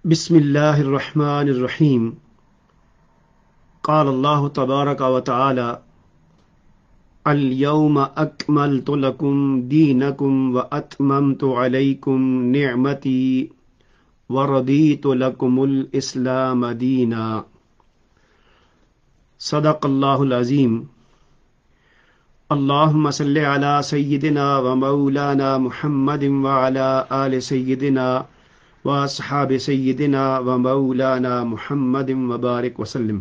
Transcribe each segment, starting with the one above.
بسم اللہ الرحمن الرحیم۔ قال اللہ تبارک و تعالی الیوم اکملت لکم دینکم واتممت علیکم نعمتی ورضیت لکم الاسلام دینا۔ صدق اللہ العظیم۔ اللہم صلی علی سیدنا و مولانا محمد وعلی آل سیدنا واصحاب سیدنا و مولانا محمد وبارک وسلم۔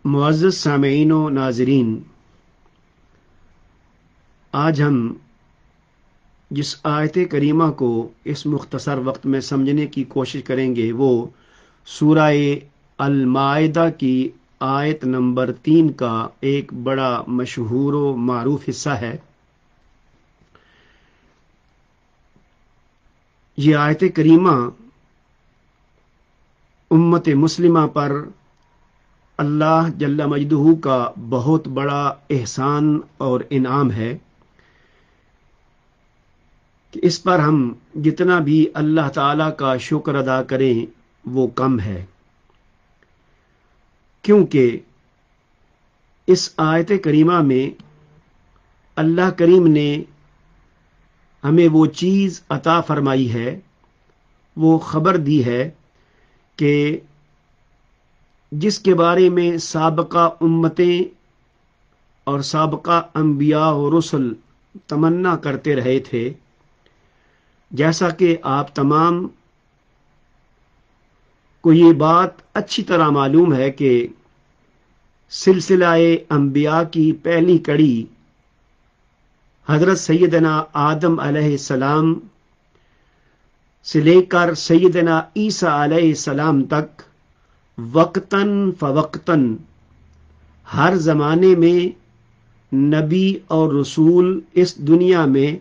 معزز سامعین و ناظرین، آج ہم جس آیت کریمہ کو اس مختصر وقت میں سمجھنے کی کوشش کریں گے وہ سورہ المائدہ کی آیت نمبر 3 کا ایک بڑا مشہور و معروف حصہ ہے۔ یہ آیت کریمہ امت مسلمہ پر اللہ جل مجدہ کا بہت بڑا احسان اور انعام ہے کہ اس پر ہم جتنا بھی اللہ تعالیٰ کا شکر ادا کریں وہ کم ہے، کیونکہ اس آیت کریمہ میں اللہ کریم نے ہمیں وہ چیز عطا فرمائی ہے، وہ خبر دی ہے کہ جس کے بارے میں سابقہ امتیں اور سابقہ انبیاء و رسل تمنا کرتے رہے تھے، جیسا کہ آپ تمام کو یہ بات اچھی طرح معلوم ہے کہ سلسلہ انبیاء کی پہلی کڑی حضرت سیدنا آدم علیہ السلام سے لے کر سیدنا عیسیٰ علیہ السلام تک وقتاً فوقتاً ہر زمانے میں نبی اور رسول اس دنیا میں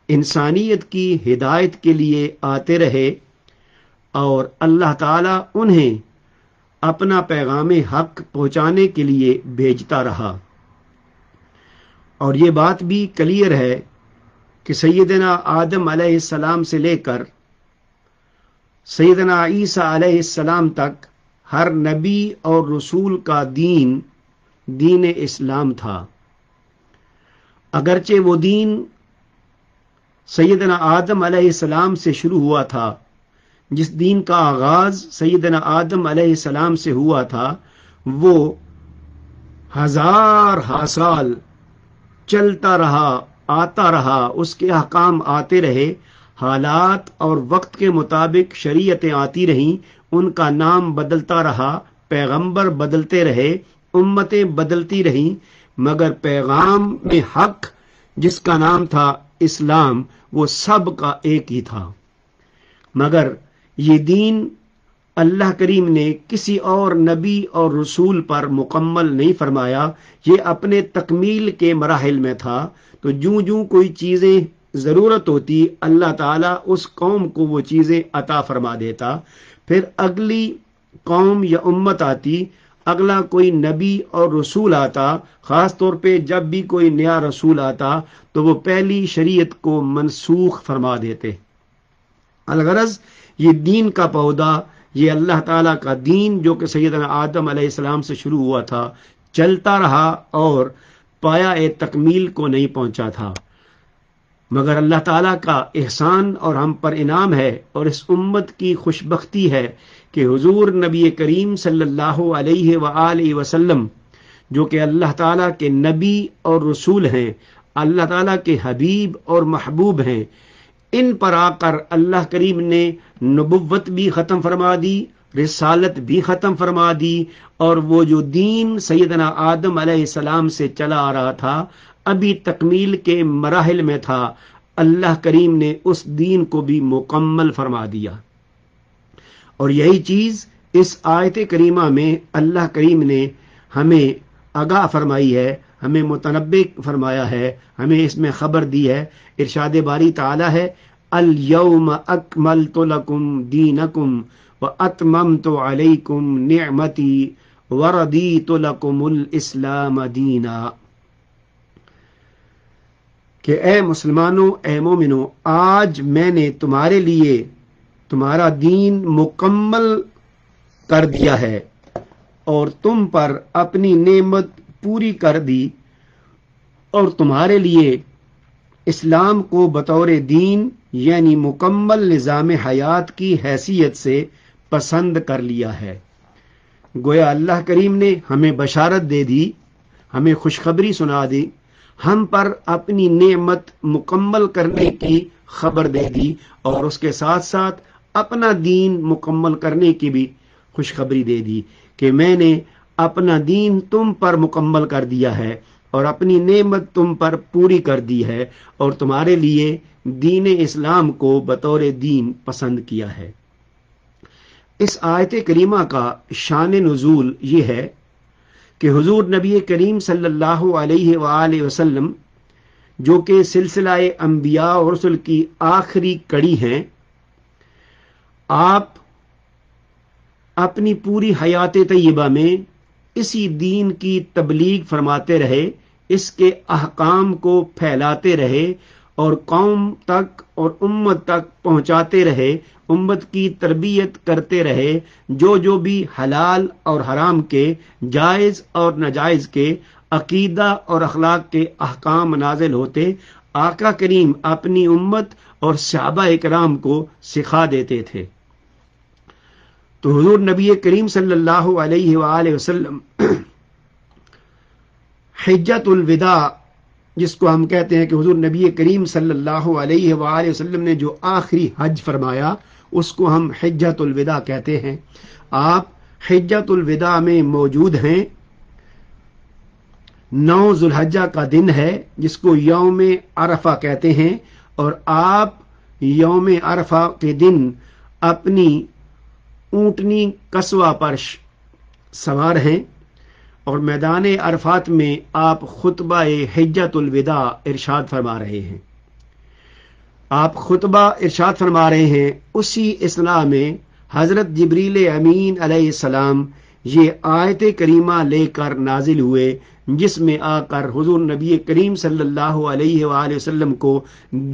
انسانیت کی ہدایت کے لیے آتے رہے اور اللہ تعالیٰ انہیں اپنا پیغام حق پہنچانے کے لیے بھیجتا رہا۔ اور یہ بات بھی کلیئر ہے کہ سیدنا آدم علیہ السلام سے لے کر سیدنا عیسیٰ علیہ السلام تک ہر نبی اور رسول کا دین اسلام تھا، اگرچہ وہ دین سیدنا آدم علیہ السلام سے شروع ہوا تھا، جس دین کا آغاز سیدنا آدم علیہ السلام سے ہوا تھا وہ ہزار سال چلتا رہا، آتا رہا، اس کے احکام آتے رہے، حالات اور وقت کے مطابق شریعتیں آتی رہیں، ان کا نام بدلتا رہا، پیغمبر بدلتے رہے، امتیں بدلتی رہیں، مگر پیغام میں حق جس کا نام تھا اسلام وہ سب کا ایک ہی تھا۔ مگر یہ دین اللہ کریم نے کسی اور نبی اور رسول پر مکمل نہیں فرمایا، یہ اپنے تکمیل کے مراحل میں تھا۔ تو جوں کوئی چیزیں ضرورت ہوتی اللہ تعالیٰ اس قوم کو وہ چیزیں عطا فرما دیتا، پھر اگلی قوم یا امت آتی، اگلا کوئی نبی اور رسول آتا، خاص طور پہ جب بھی کوئی نیا رسول آتا تو وہ پہلی شریعت کو منسوخ فرما دیتے۔ الغرض یہ دین کا پودا، یہ اللہ تعالیٰ کا دین جو کہ سیدنا آدم علیہ السلام سے شروع ہوا تھا چلتا رہا اور پایا تکمیل کو نہیں پہنچا تھا، مگر اللہ تعالیٰ کا احسان اور ہم پر انعام ہے اور اس امت کی خوشبختی ہے کہ حضور نبی کریم صلی اللہ علیہ وآلہ وسلم جو کہ اللہ تعالیٰ کے نبی اور رسول ہیں، اللہ تعالیٰ کے حبیب اور محبوب ہیں، ان پر آ کر اللہ کریم نے نبوت بھی ختم فرما دی، رسالت بھی ختم فرما دی، اور وہ جو دین سیدنا آدم علیہ السلام سے چلا آ رہا تھا ابھی تکمیل کے مراحل میں تھا، اللہ کریم نے اس دین کو بھی مکمل فرما دیا۔ اور یہی چیز اس آیت کریمہ میں اللہ کریم نے ہمیں آگاہ فرمائی ہے، ہمیں متنبع فرمایا ہے، ہمیں اس میں خبر دی ہے۔ ارشاد باری تعالی ہے الیوم اکملت لکم دینکم واتممت علیکم نعمتی ورضیت لکم الاسلام دینا، کہ اے مسلمانوں، اے مومنوں، آج میں نے تمہارے لیے تمہارا دین مکمل کر دیا ہے اور تم پر اپنی نعمت پوری کر دی اور تمہارے لیے اسلام کو بطور دین یعنی مکمل نظام حیات کی حیثیت سے پسند کر لیا ہے۔ گویا اللہ کریم نے ہمیں بشارت دے دی، ہمیں خوشخبری سنا دی، ہم پر اپنی نعمت مکمل کرنے کی خبر دے دی اور اس کے ساتھ ساتھ اپنا دین مکمل کرنے کی بھی خوشخبری دے دی کہ میں نے اپنا دین تم پر مکمل کر دیا ہے اور اپنی نعمت تم پر پوری کر دی ہے اور تمہارے لیے دین اسلام کو بطور دین پسند کیا ہے۔ اس آیت کریمہ کا شان نزول یہ ہے کہ حضور نبی کریم صلی اللہ علیہ وآلہ وسلم جو کہ سلسلہ انبیاء اور رسل کی آخری کڑی ہیں، آپ اپنی پوری حیات طیبہ میں اسی دین کی تبلیغ فرماتے رہے، اس کے احکام کو پھیلاتے رہے اور قوم تک اور امت تک پہنچاتے رہے، امت کی تربیت کرتے رہے، جو بھی حلال اور حرام کے، جائز اور ناجائز کے، عقیدہ اور اخلاق کے احکام نازل ہوتے، آقا کریم اپنی امت اور صحابہ کرام کو سکھا دیتے تھے۔ تو حضور نبی کریم صلی اللہ علیہ وآلہ وسلم حجۃ الوداع، جس کو ہم کہتے ہیں کہ حضور نبی کریم صلی اللہ علیہ وآلہ وسلم نے جو آخری حج فرمایا اس کو ہم حجۃ الوداع کہتے ہیں۔ آپ حجۃ الوداع میں موجود ہیں۔ 9 ذو الحجہ کا دن ہے جس کو یوم عرفہ کہتے ہیں، اور آپ یوم عرفہ کے دن اپنی اونٹنی قصوہ پر سوار ہیں اور میدان عرفات میں آپ خطبہ حجۃ الوداع ارشاد فرما رہے ہیں۔ آپ خطبہ ارشاد فرما رہے ہیں، اسی اثناء میں حضرت جبریل امین علیہ السلام یہ آیت کریمہ لے کر نازل ہوئے، جس میں آ کر حضور نبی کریم صلی اللہ علیہ وآلہ وسلم کو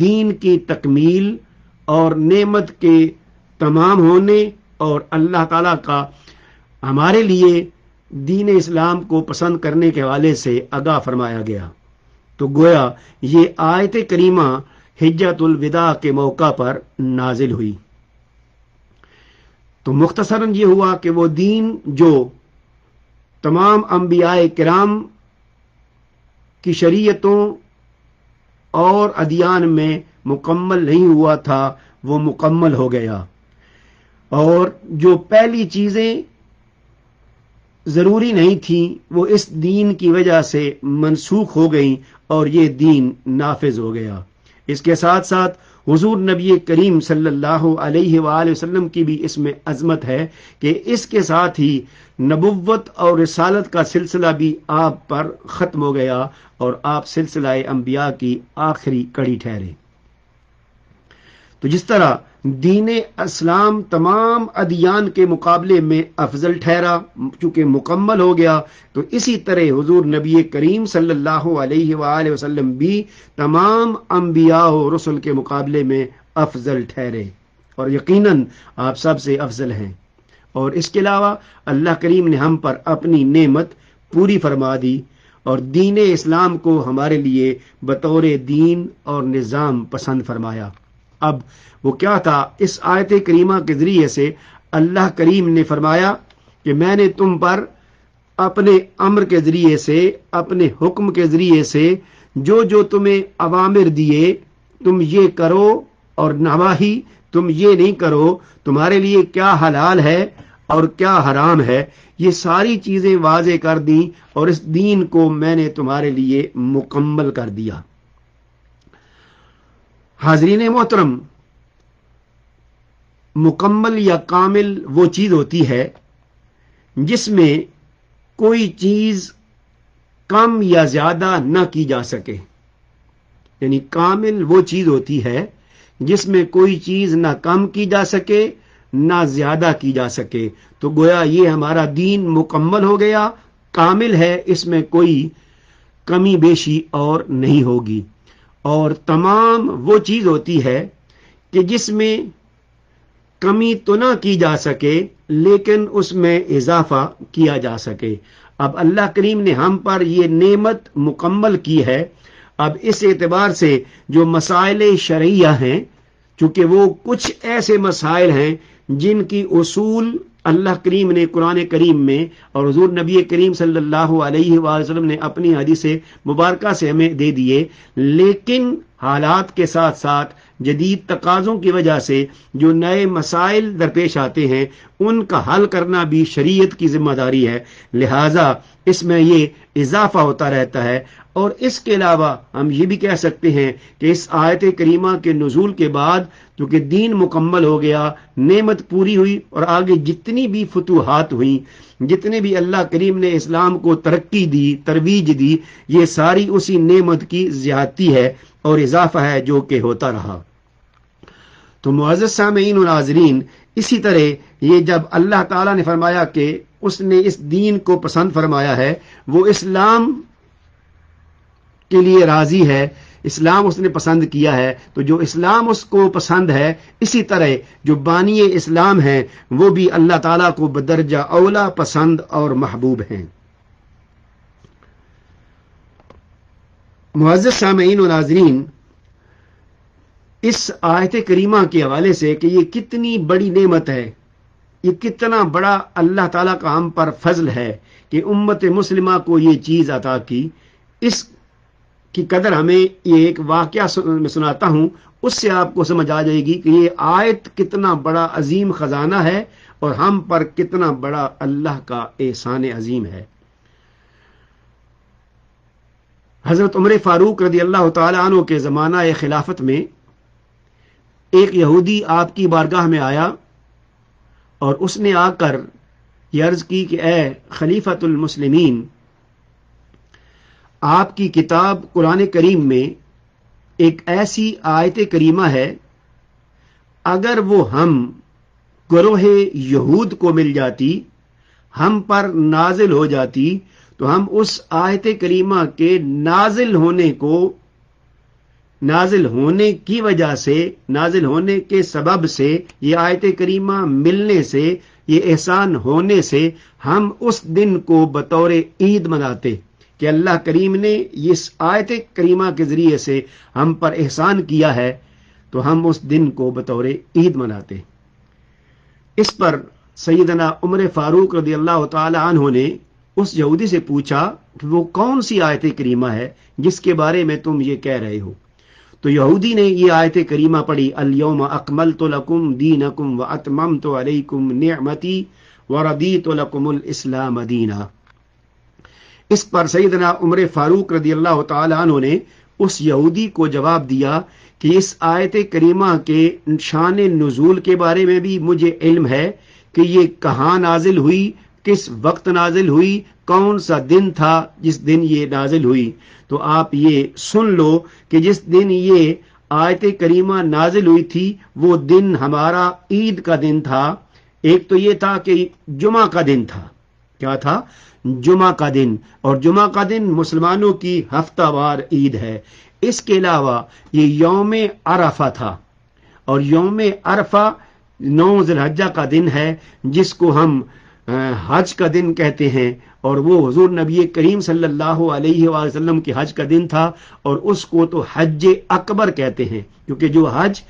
دین کی تکمیل اور نعمت کے تمام ہونے اور اللہ تعالیٰ کا ہمارے لیے دین اسلام کو پسند کرنے کے حوالے سے آگاہ فرمایا گیا۔ تو گویا یہ آیت کریمہ حجۃ الوداع کے موقع پر نازل ہوئی۔ تو مختصراً یہ ہوا کہ وہ دین جو تمام انبیاء کرام کی شریعتوں اور ادیان میں مکمل نہیں ہوا تھا وہ مکمل ہو گیا، اور جو پہلی چیزیں ضروری نہیں تھیں وہ اس دین کی وجہ سے منسوخ ہو گئیں اور یہ دین نافذ ہو گیا۔ اس کے ساتھ ساتھ حضور نبی کریم صلی اللہ علیہ وآلہ وسلم کی بھی اس میں عظمت ہے کہ اس کے ساتھ ہی نبوت اور رسالت کا سلسلہ بھی آپ پر ختم ہو گیا اور آپ سلسلہ انبیاء کی آخری کڑی ٹھہرے۔ تو جس طرح دین اسلام تمام ادیان کے مقابلے میں افضل ٹھہرا چونکہ مکمل ہو گیا، تو اسی طرح حضور نبی کریم صلی اللہ علیہ وآلہ وسلم بھی تمام انبیاء و رسل کے مقابلے میں افضل ٹھہرے، اور یقیناً آپ سب سے افضل ہیں۔ اور اس کے علاوہ اللہ کریم نے ہم پر اپنی نعمت پوری فرما دی اور دین اسلام کو ہمارے لیے بطور دین اور نظام پسند فرمایا۔ اب وہ کیا تھا؟ اس آیت کریمہ کے ذریعے سے اللہ کریم نے فرمایا کہ میں نے تم پر اپنے امر کے ذریعے سے، اپنے حکم کے ذریعے سے جو تمہیں اوامر دیے تم یہ کرو، اور نواہی تم یہ نہیں کرو، تمہارے لیے کیا حلال ہے اور کیا حرام ہے، یہ ساری چیزیں واضح کر دیں اور اس دین کو میں نے تمہارے لیے مکمل کر دیا۔ حاضرین محترم، مکمل یا کامل وہ چیز ہوتی ہے جس میں کوئی چیز کم یا زیادہ نہ کی جا سکے، یعنی کامل وہ چیز ہوتی ہے جس میں کوئی چیز نہ کم کی جا سکے نہ زیادہ کی جا سکے۔ تو گویا یہ ہمارا دین مکمل ہو گیا، کامل ہے، اس میں کوئی کمی بیشی اور نہیں ہوگی۔ اور تمام وہ چیز ہوتی ہے کہ جس میں کمی تو نہ کی جا سکے لیکن اس میں اضافہ کیا جا سکے۔ اب اللہ کریم نے ہم پر یہ نعمت مکمل کی ہے۔ اب اس اعتبار سے جو مسائل شرعیہ ہیں، چونکہ وہ کچھ ایسے مسائل ہیں جن کی اصول اللہ کریم نے قرآن کریم میں اور حضور نبی کریم صلی اللہ علیہ وآلہ وسلم نے اپنی حدیث مبارکہ سے ہمیں دے دیے، لیکن حالات کے ساتھ ساتھ جدید تقاضوں کی وجہ سے جو نئے مسائل درپیش آتے ہیں ان کا حل کرنا بھی شریعت کی ذمہ داری ہے، لہٰذا اس میں یہ اضافہ ہوتا رہتا ہے۔ اور اس کے علاوہ ہم یہ بھی کہہ سکتے ہیں کہ اس آیت کریمہ کے نزول کے بعد چونکہ دین مکمل ہو گیا، نعمت پوری ہوئی، اور آگے جتنی بھی فتوحات ہوئیں، جتنے بھی اللہ کریم نے اسلام کو ترقی دی، ترویج دی، یہ ساری اسی نعمت کی زیادتی ہے اور اضافہ ہے جو کہ ہوتا رہا۔ تو معزز سامعین و ناظرین، اسی طرح یہ جب اللہ تعالیٰ نے فرمایا کہ اس نے اس دین کو پسند فرمایا ہے، وہ اسلام کے لیے راضی ہے، اسلام اس نے پسند کیا ہے، تو جو اسلام اس کو پسند ہے، اسی طرح جو بانی اسلام ہیں وہ بھی اللہ تعالیٰ کو بدرجہ اولا پسند اور محبوب ہیں۔ معزز سامعین و ناظرین، اس آیت کریمہ کے حوالے سے کہ یہ کتنی بڑی نعمت ہے، یہ کتنا بڑا اللہ تعالیٰ کا ہم پر فضل ہے کہ امت مسلمہ کو یہ چیز عطا کی، اس کی قدر ہمیں یہ ایک واقعہ میں سناتا ہوں، اس سے آپ کو سمجھ آ جائے گی کہ یہ آیت کتنا بڑا عظیم خزانہ ہے اور ہم پر کتنا بڑا اللہ کا احسان عظیم ہے۔ حضرت عمر فاروق رضی اللہ تعالی عنہ کے زمانہ خلافت میں ایک یہودی آپ کی بارگاہ میں آیا اور اس نے آ کر یہ عرض کی کہ اے خلیفۃ المسلمین، آپ کی کتاب قرآن کریم میں ایک ایسی آیت کریمہ ہے، اگر وہ ہم گروہ یہود کو مل جاتی، ہم پر نازل ہو جاتی، تو ہم اس آیت کریمہ کے نازل ہونے کی وجہ سے، نازل ہونے کے سبب سے، یہ آیت کریمہ ملنے سے، یہ احسان ہونے سے ہم اس دن کو بطور عید مناتے کہ اللہ کریم نے اس آیت کریمہ کے ذریعے سے ہم پر احسان کیا ہے، تو ہم اس دن کو بطور عید مناتے۔ اس پر سیدنا عمر فاروق رضی اللہ تعالی عنہ نے اس یہودی سے پوچھا کہ وہ کون سی آیت کریمہ ہے جس کے بارے میں تم یہ کہہ رہے ہو؟ تو یہودی نے یہ آیت کریمہ پڑھی، الیوم اکملت لکم دینکم واتممت علیکم نعمتی ورضیت لکم الاسلام دینا۔ اس پر سیدنا عمر فاروق رضی اللہ تعالی عنہ نے اس یہودی کو جواب دیا کہ اس آیت کریمہ کے شان نزول کے بارے میں بھی مجھے علم ہے کہ یہ کہاں نازل ہوئی، کس وقت نازل ہوئی، کون سا دن تھا جس دن یہ نازل ہوئی۔ تو آپ یہ سن لو کہ جس دن یہ آیت کریمہ نازل ہوئی تھی وہ دن ہمارا عید کا دن تھا۔ ایک تو یہ تھا کہ جمعہ کا دن تھا، کیا تھا؟ جمعہ کا دن، اور جمعہ کا دن مسلمانوں کی ہفتہ وار عید ہے۔ اس کے علاوہ یہ یوم عرفہ تھا، اور یوم عرفہ 9 ذی الحجہ کا دن ہے جس کو ہم حج کا دن کہتے ہیں، اور وہ حضور نبی کریم صلی اللہ علیہ وآلہ وسلم کے حج کا دن تھا، اور اس کو تو حج اکبر کہتے ہیں، کیونکہ جو حج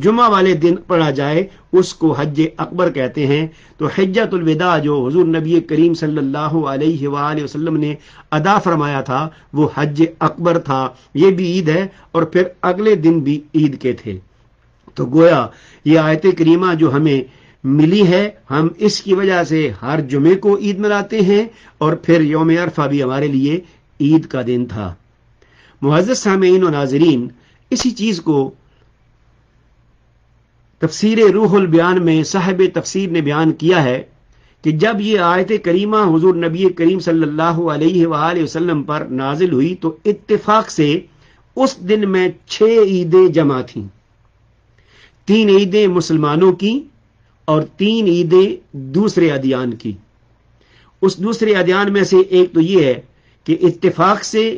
جمعہ والے دن پڑھا جائے اس کو حج اکبر کہتے ہیں۔ تو حجۃ الوداع جو حضور نبی کریم صلی اللہ علیہ وآلہ وسلم نے ادا فرمایا تھا وہ حج اکبر تھا، یہ بھی عید ہے، اور پھر اگلے دن بھی عید کے تھے۔ تو گویا یہ آیت کریمہ جو ہمیں ملی ہے، ہم اس کی وجہ سے ہر جمعے کو عید مناتے ہیں، اور پھر یوم عرفہ بھی ہمارے لیے عید کا دن تھا۔ معزز سامعین و ناظرین، اسی چیز کو تفسیر روح البیان میں صاحب تفسیر نے بیان کیا ہے کہ جب یہ آیت کریمہ حضور نبی کریم صلی اللہ علیہ وآلہ وسلم پر نازل ہوئی تو اتفاق سے اس دن میں 6 عیدیں جمع تھیں، 3 عیدیں مسلمانوں کی اور 3 عیدیں دوسرے ادیان کی۔ اس دوسرے ادیان میں سے ایک تو یہ ہے کہ اتفاق سے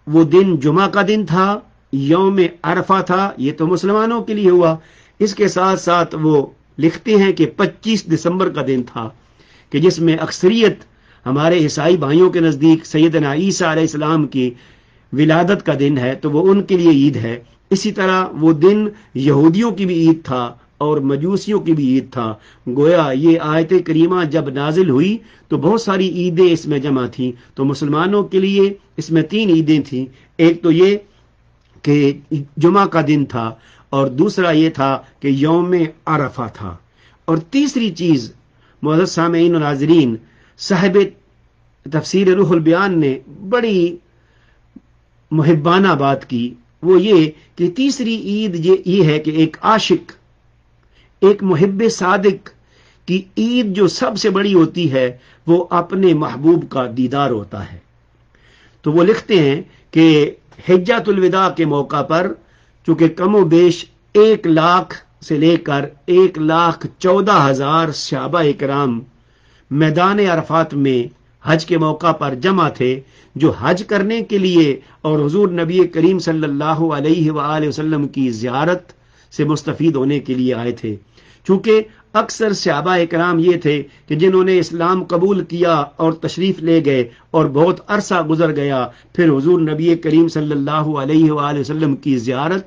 وہ دن جمعہ کا دن تھا، یوم عرفہ تھا، یہ تو مسلمانوں کے لیے ہوا۔ اس کے ساتھ ساتھ وہ لکھتے ہیں کہ 25 دسمبر کا دن تھا کہ جس میں اکثریت ہمارے عیسائی بھائیوں کے نزدیک سیدنا عیسیٰ علیہ السلام کی ولادت کا دن ہے تو وہ ان کے لیے عید ہے. اسی طرح وہ دن یہودیوں کی بھی عید تھا اور مجوسیوں کی بھی عید تھا. گویا یہ آیت کریمہ جب نازل ہوئی تو بہت ساری عیدیں اس میں جمع تھیں. تو مسلمانوں کے لیے اس میں 3 عیدیں تھیں. ایک تو یہ کہ جمعہ کا دن تھا اور دوسرا یہ تھا کہ یوم عرفہ تھا. اور تیسری چیز معزز سامعین و ناظرین، صاحب تفسیر روح البیان نے بڑی محبانہ بات کی، وہ یہ کہ تیسری عید یہ ہے کہ ایک عاشق، ایک محب صادق کی عید جو سب سے بڑی ہوتی ہے وہ اپنے محبوب کا دیدار ہوتا ہے. تو وہ لکھتے ہیں کہ حجۃ الوداع کے موقع پر چونکہ کم و بیش 1 لاکھ سے لے کر 1,14,000 صحابہ کرام میدان عرفات میں حج کے موقع پر جمع تھے، جو حج کرنے کے لیے اور حضور نبی کریم صلی اللہ علیہ وآلہ وسلم کی زیارت سے مستفید ہونے کے لیے آئے تھے. چونکہ اکثر صحابہ کرام یہ تھے کہ جنہوں نے اسلام قبول کیا اور تشریف لے گئے اور بہت عرصہ گزر گیا، پھر حضور نبی کریم صلی اللہ علیہ وآلہ وسلم کی زیارت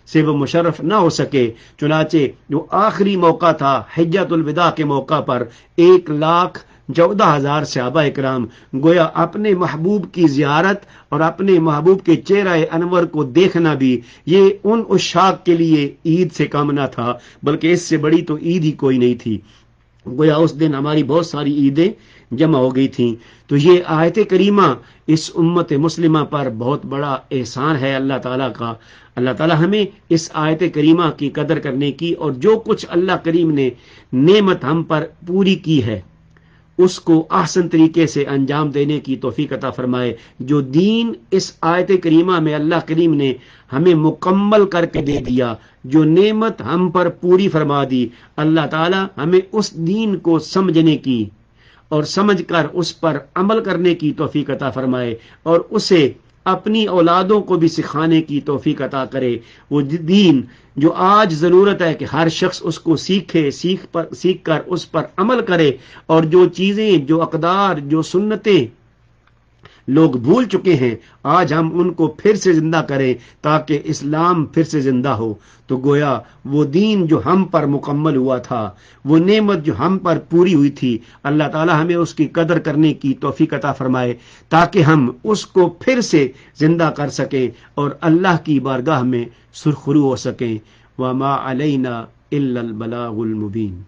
سے وہ مشرف نہ ہو سکے. چنانچہ جو آخری موقع تھا حجۃ الوداع کے موقع پر 1,14,000 صحابہ اکرام گویا اپنے محبوب کی زیارت اور اپنے محبوب کے چہرہ انور کو دیکھنا بھی یہ ان عشاق کے لیے عید سے کم نہ تھا، بلکہ اس سے بڑی تو عید ہی کوئی نہیں تھی. گویا اس دن ہماری بہت ساری عیدیں جمع ہو گئی تھیں. تو یہ آیت کریمہ اس امت مسلمہ پر بہت بڑا احسان ہے اللہ تعالیٰ کا. اللہ تعالیٰ ہمیں اس آیت کریمہ کی قدر کرنے کی اور جو کچھ اللہ کریم نے نعمت ہم پر پوری کی ہے اس کو احسن طریقے سے انجام دینے کی توفیق عطا فرمائے. جو دین اس آیت کریمہ میں اللہ کریم نے ہمیں مکمل کر کے دے دیا، جو نعمت ہم پر پوری فرما دی، اللہ تعالیٰ ہمیں اس دین کو سمجھنے کی اور سمجھ کر اس پر عمل کرنے کی توفیق عطا فرمائے اور اسے اپنی اولادوں کو بھی سکھانے کی توفیق عطا کرے. وہ دین جو آج ضرورت ہے کہ ہر شخص اس کو سیکھے، سیکھ کر اس پر عمل کرے، اور جو چیزیں، جو اقدار، جو سنتیں لوگ بھول چکے ہیں آج ہم ان کو پھر سے زندہ کریں تاکہ اسلام پھر سے زندہ ہو. تو گویا وہ دین جو ہم پر مکمل ہوا تھا، وہ نعمت جو ہم پر پوری ہوئی تھی، اللہ تعالی ہمیں اس کی قدر کرنے کی توفیق عطا فرمائے تاکہ ہم اس کو پھر سے زندہ کر سکیں اور اللہ کی بارگاہ میں سرخرو ہو سکیں. وما علینا الا البلاغ المبین.